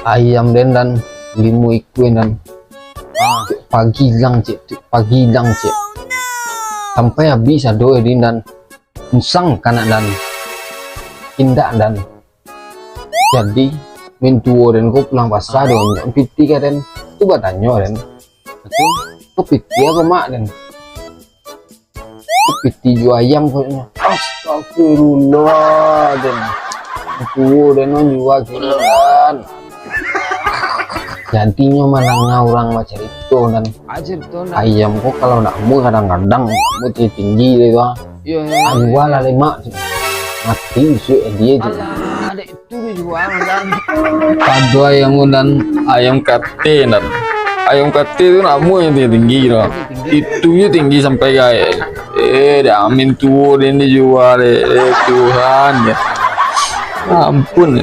ayam dan limu ikuin dan pagilang cek sampai habis ado edin dan musang kanak dan indah dan jadi mentuo dan kau pulang pasar dong piti kan tu batanya dan itu kau piti apa mak dan kau piti jual ayam kayaknya astagfirullah dan mentuo dan jual kilan jadinya mana orang macam itu dan ayam kok kalau nak mu kadang-kadang mu tinggi itu jual lah lemak mati sih dia juga ada itu dijual dan ada ayam kate dan ayam kate itu namu yang tinggi loh itunya tinggi sampai kayak amin tuh dan dijual Tuhan ya ampun